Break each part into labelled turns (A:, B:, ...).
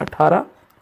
A: 18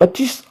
A: 25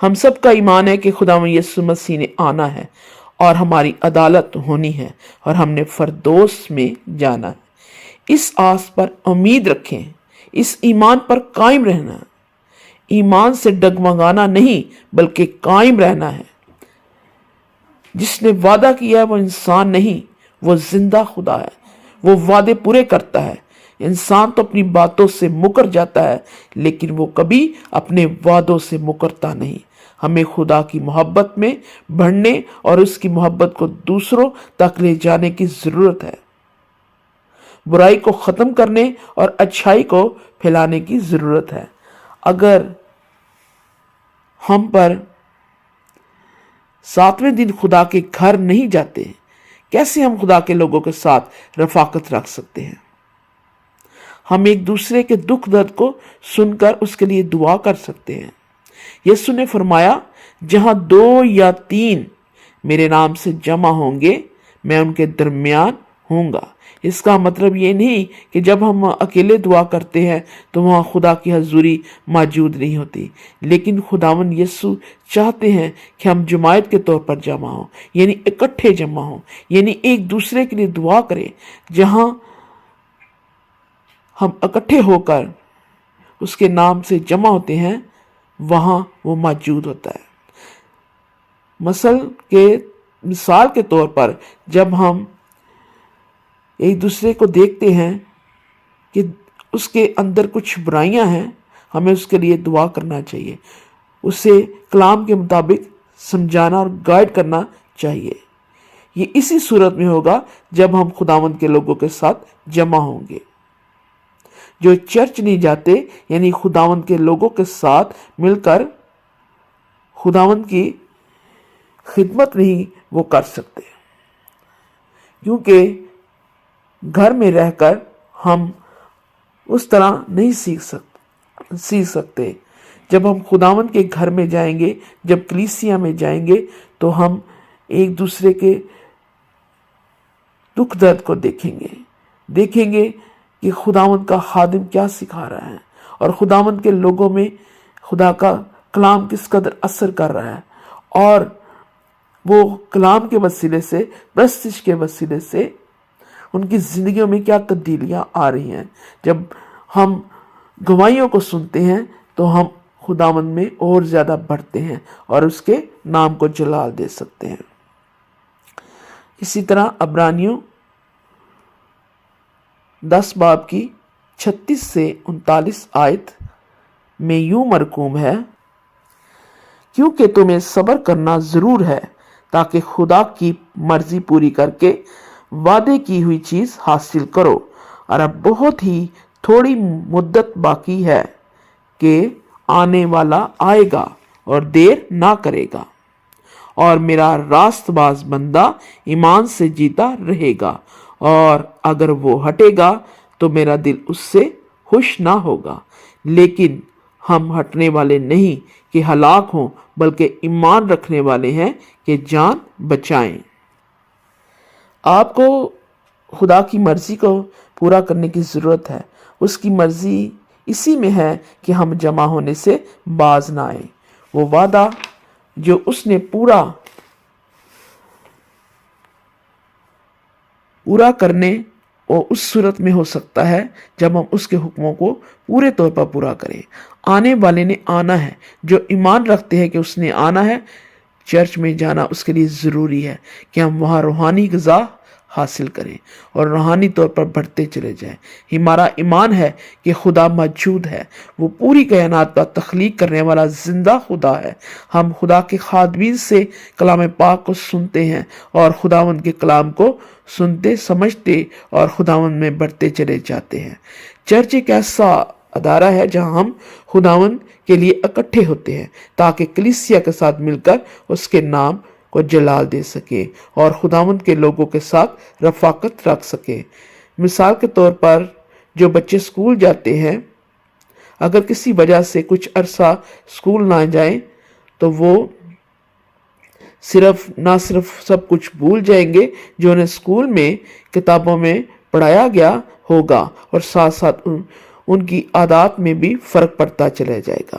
A: ہم سب کا ایمان ہے کہ خداوند یسوع مسیح نے آنا ہے اور ہماری عدالت ہونی ہے اور ہم نے فردوس میں جانا ہے۔ اس آس پر امید رکھیں، اس ایمان پر قائم رہنا، ایمان سے ڈگمگانا نہیں بلکہ قائم رہنا ہے۔ جس نے وعدہ کیا ہے وہ انسان نہیں، وہ زندہ خدا ہے، وہ وعدے پورے کرتا ہے۔ انسان تو اپنی باتوں سے مکر جاتا ہے لیکن وہ کبھی اپنے وعدوں سے مکرتا نہیں۔ ہمیں خدا کی محبت میں بڑھنے اور اس کی محبت کو دوسروں تک لے جانے کی ضرورت ہے۔ برائی کو ختم کرنے اور اچھائی کو پھیلانے کی ضرورت ہے۔ اگر ہم پر 7ویں دن خدا کے گھر نہیں جاتے، کیسے ہم خدا کے لوگوں کے ساتھ رفاقت رکھ سکتے ہیں؟ ہم ایک دوسرے کے دکھ درد کو سن کر اس کے لیے دعا کر سکتے ہیں۔ یسوع نے فرمایا، جہاں 2 یا 3 میرے نام سے جمع ہوں گے میں ان کے درمیان ہوں گا۔ اس کا مطلب یہ نہیں کہ جب ہم اکیلے دعا کرتے ہیں تو وہاں خدا کی حضوری موجود نہیں ہوتی، لیکن خداوند یسوع چاہتے ہیں کہ ہم جماعت کے طور پر جمع ہوں، یعنی اکٹھے جمع ہوں، یعنی ایک دوسرے کے لیے دعا کریں۔ جہاں ہم اکٹھے ہو کر اس کے نام سے جمع ہوتے ہیں وہاں وہ موجود ہوتا ہے۔ مثال کے طور پر جب ہم ایک دوسرے کو دیکھتے ہیں کہ اس کے اندر کچھ برائیاں ہیں، ہمیں اس کے لیے دعا کرنا چاہیے، اسے کلام کے مطابق سمجھانا اور گائیڈ کرنا چاہیے۔ یہ اسی صورت میں ہوگا جب ہم خداوند کے لوگوں کے ساتھ جمع ہوں گے۔ جو چرچ نہیں جاتے یعنی خداوند کے لوگوں کے ساتھ مل کر خداوند کی خدمت نہیں وہ کر سکتے، کیونکہ گھر میں رہ کر ہم اس طرح نہیں سیکھ سکتے۔ جب ہم خداوند کے گھر میں جائیں گے، جب کلیسیا میں جائیں گے تو ہم ایک دوسرے کے دکھ درد کو دیکھیں گے کہ خداوند کا خادم کیا سکھا رہا ہے اور خداوند کے لوگوں میں خدا کا کلام کس قدر اثر کر رہا ہے، اور وہ کلام کے وسیلے سے، پرستش کے وسیلے سے ان کی زندگیوں میں کیا تبدیلیاں آ رہی ہیں۔ جب ہم گواہیوں کو سنتے ہیں تو ہم خداوند میں اور زیادہ بڑھتے ہیں اور اس کے نام کو جلال دے سکتے ہیں۔ اسی طرح عبرانیوں 10 باب کی 36 سے 39 آیت میں یوں مرقوم ہے، کیونکہ تمہیں صبر کرنا ضرور ہے تاکہ خدا کی مرضی پوری کر کے وعدے کی ہوئی چیز حاصل کرو، اور اب بہت ہی تھوڑی مدت باقی ہے کہ آنے والا آئے گا اور دیر نہ کرے گا، اور میرا راست باز بندہ ایمان سے جیتا رہے گا، اور اگر وہ ہٹے گا تو میرا دل اس سے خوش نہ ہوگا۔ لیکن ہم ہٹنے والے نہیں کہ ہلاک ہوں، بلکہ ایمان رکھنے والے ہیں کہ جان بچائیں۔ آپ کو خدا کی مرضی کو پورا کرنے کی ضرورت ہے۔ اس کی مرضی اسی میں ہے کہ ہم جمع ہونے سے باز نہ آئیں۔ وہ وعدہ جو اس نے پورا کرنے اور اس صورت میں ہو سکتا ہے جب ہم اس کے حکموں کو پورے طور پر پورا کریں۔ آنے والے نے آنا ہے۔ جو ایمان رکھتے ہیں کہ اس نے آنا ہے، چرچ میں جانا اس کے لیے ضروری ہے کہ ہم وہاں روحانی غذا حاصل کریں اور روحانی طور پر بڑھتے چلے جائیں۔ ہمارا ایمان ہے کہ خدا موجود ہے، وہ پوری کائنات کا تخلیق کرنے والا زندہ خدا ہے۔ ہم خدا کے خادمین سے کلام پاک کو سنتے ہیں اور خداوند کے کلام کو سنتے سمجھتے اور خداوند میں بڑھتے چلے جاتے ہیں۔ چرچ ایک ایسا ادارہ ہے جہاں ہم خداوند کے لیے اکٹھے ہوتے ہیں تاکہ کلیسیا کے ساتھ مل کر اس کے نام کو جلال دے سکے اور خداوند کے لوگوں کے ساتھ رفاقت رکھ سکے۔ مثال کے طور پر جو بچے اسکول جاتے ہیں، اگر کسی وجہ سے کچھ عرصہ اسکول نہ جائیں تو وہ نہ صرف سب کچھ بھول جائیں گے جو انہیں اسکول میں کتابوں میں پڑھایا گیا ہوگا، اور ساتھ ساتھ ان کی عادات میں بھی فرق پڑتا چلا جائے گا۔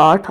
A: 8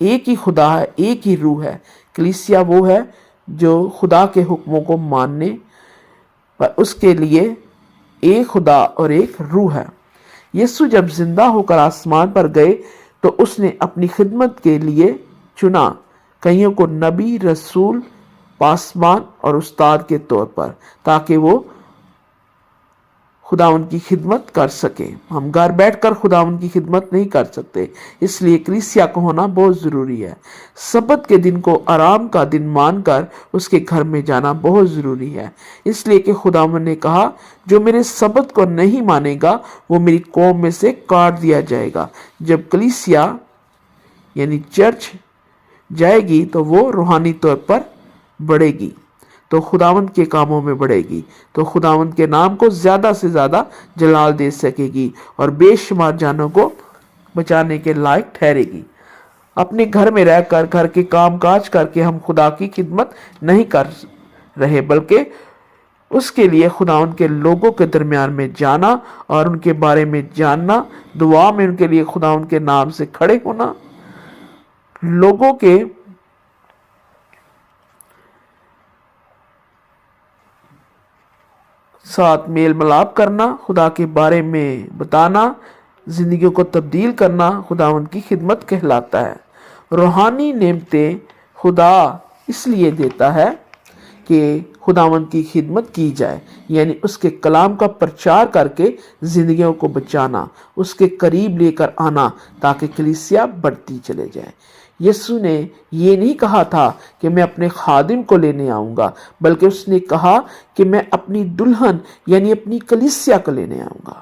A: ایک ہی خدا ہے، ایک ہی روح ہے۔ کلیسیا وہ ہے جو خدا کے حکموں کو ماننے پر اس کے لیے ایک خدا اور ایک روح ہے۔ یسوع جب زندہ ہو کر آسمان پر گئے تو اس نے اپنی خدمت کے لیے چنا، کئیوں کو نبی، رسول، پاسبان اور استاد کے طور پر، تاکہ وہ خدا ان کی خدمت کر سکے۔ ہم گھر بیٹھ کر خدا ان کی خدمت نہیں کر سکتے، اس لیے کلیسیا کو ہونا بہت ضروری ہے۔ سبت کے دن کو آرام کا دن مان کر اس کے گھر میں جانا بہت ضروری ہے، اس لیے کہ خدا نے کہا جو میرے سبت کو نہیں مانے گا وہ میری قوم میں سے کاٹ دیا جائے گا۔ جب کلیسیا یعنی چرچ جائے گی تو وہ روحانی طور پر بڑھے گی، تو خداوند کے کاموں میں بڑھے گی، تو خداوند کے نام کو زیادہ سے زیادہ جلال دے سکے گی اور بے شمار جانوں کو بچانے کے لائق ٹھہرے گی۔ اپنے گھر میں رہ کر گھر کے کام کاج کر کے ہم خدا کی خدمت نہیں کر رہے، بلکہ اس کے لیے خداوند کے لوگوں کے درمیان میں جانا اور ان کے بارے میں جاننا، دعا میں ان کے لیے خداوند کے نام سے کھڑے ہونا، لوگوں کے ساتھ میل ملاپ کرنا، خدا کے بارے میں بتانا، زندگیوں کو تبدیل کرنا خداوند کی خدمت کہلاتا ہے۔ روحانی نعمتیں خدا اس لیے دیتا ہے کہ خداوند کی خدمت کی جائے، یعنی اس کے کلام کا پرچار کر کے زندگیوں کو بچانا، اس کے قریب لے کر آنا تاکہ کلیسیا بڑھتی چلے جائے۔ یسوع نے یہ نہیں کہا تھا کہ میں اپنے خادم کو لینے آؤں گا، بلکہ اس نے کہا کہ میں اپنی دلہن یعنی اپنی کلیسیا کو لینے آؤں گا۔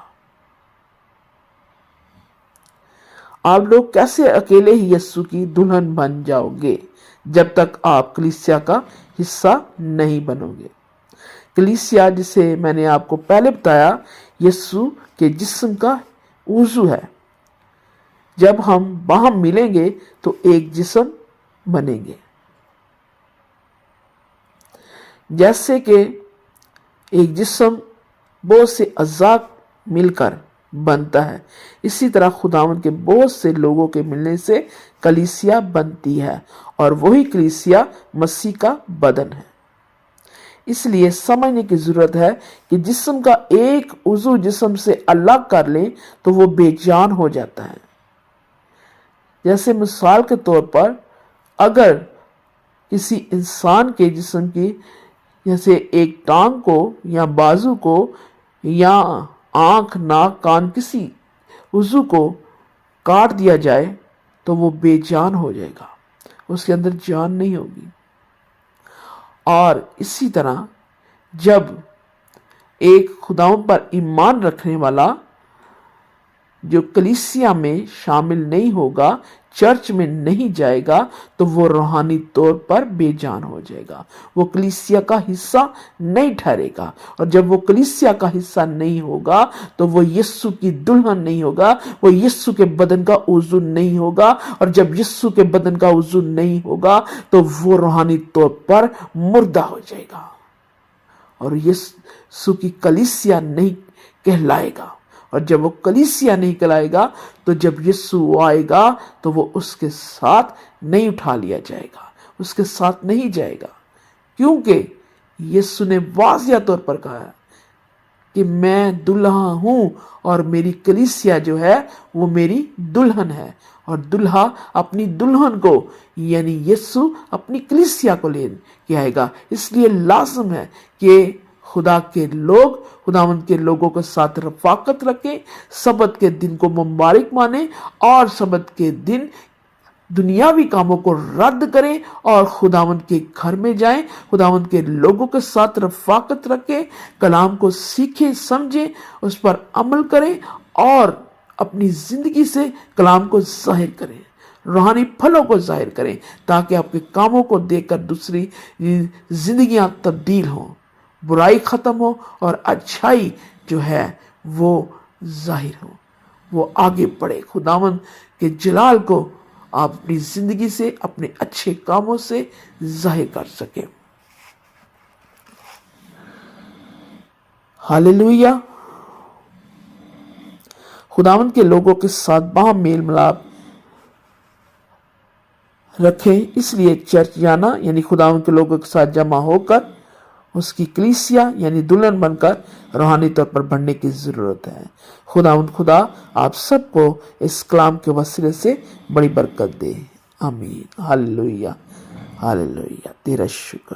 A: آپ لوگ کیسے اکیلے ہی یسوع کی دلہن بن جاؤ گے جب تک آپ کلیسیا کا حصہ نہیں بنو گے؟ کلیسیا، جسے میں نے آپ کو پہلے بتایا، یسوع کے جسم کا عضو ہے۔ جب ہم باہم ملیں گے تو ایک جسم بنیں گے۔ جیسے کہ ایک جسم بہت سے اعضاء مل کر بنتا ہے، اسی طرح خداوند کے بہت سے لوگوں کے ملنے سے کلیسیا بنتی ہے، اور وہی کلیسیا مسیح کا بدن ہے۔ اس لیے سمجھنے کی ضرورت ہے کہ جسم کا ایک عضو جسم سے الگ کر لیں تو وہ بے جان ہو جاتا ہے۔ جیسے مثال کے طور پر اگر کسی انسان کے جسم کی جیسے ایک ٹانگ کو یا بازو کو یا آنکھ، ناک، کان، کسی عضو کو کاٹ دیا جائے تو وہ بے جان ہو جائے گا، اس کے اندر جان نہیں ہوگی۔ اور اسی طرح جب ایک خداوند پر ایمان رکھنے والا جو کلیسیا میں شامل نہیں ہوگا، چرچ میں نہیں جائے گا، تو وہ روحانی طور پر بے جان ہو جائے گا، وہ کلیسیا کا حصہ نہیں ٹھہرے گا، اور جب وہ کلیسیا کا حصہ نہیں ہوگا تو وہ یسوع کی دلہن نہیں ہوگا، وہ یسوع کے بدن کا عضو نہیں ہوگا، اور جب یسوع کے بدن کا عضو نہیں ہوگا تو وہ روحانی طور پر مردہ ہو جائے گا اور یسوع کی کلیسیا نہیں کہلائے گا۔ اور جب وہ کلیسیا نہیں کہلائے گا تو جب یسوع آئے گا تو وہ اس کے ساتھ نہیں اٹھا لیا جائے گا، اس کے ساتھ نہیں جائے گا، کیونکہ یسوع نے واضح طور پر کہا ہے کہ میں دلہا ہوں اور میری کلیسیا جو ہے وہ میری دلہن ہے، اور دلہا اپنی دلہن کو یعنی یسوع اپنی کلیسیا کو لے کے آئے گا۔ اس لیے لازم ہے کہ خدا کے لوگ خداوند کے لوگوں کے ساتھ رفاقت رکھیں، سبت کے دن کو مبارک مانیں، اور سبت کے دن دنیاوی کاموں کو رد کریں اور خداوند کے گھر میں جائیں، خداوند کے لوگوں کے ساتھ رفاقت رکھیں، کلام کو سیکھیں، سمجھیں، اس پر عمل کریں اور اپنی زندگی سے کلام کو ظاہر کریں، روحانی پھلوں کو ظاہر کریں، تاکہ آپ کے کاموں کو دیکھ کر دوسری زندگیاں تبدیل ہوں، برائی ختم ہو اور اچھائی جو ہے وہ ظاہر ہو، وہ آگے بڑھے، خداوند کے جلال کو آپ اپنی زندگی سے، اپنے اچھے کاموں سے ظاہر کر سکیں۔ ہاللویا۔ خداوند کے لوگوں کے ساتھ باہم میل ملاپ رکھے. اس لیے چرچ جانا یعنی خداوند کے لوگوں کے ساتھ جمع ہو کر اس کی کلیسیا یعنی دلہن بن کر روحانی طور پر بڑھنے کی ضرورت ہے. خداوند خدا آپ سب کو اس کلام کے وسیلے سے بڑی برکت دے. آمین. Hallelujah hallelujah. تیرا شکر.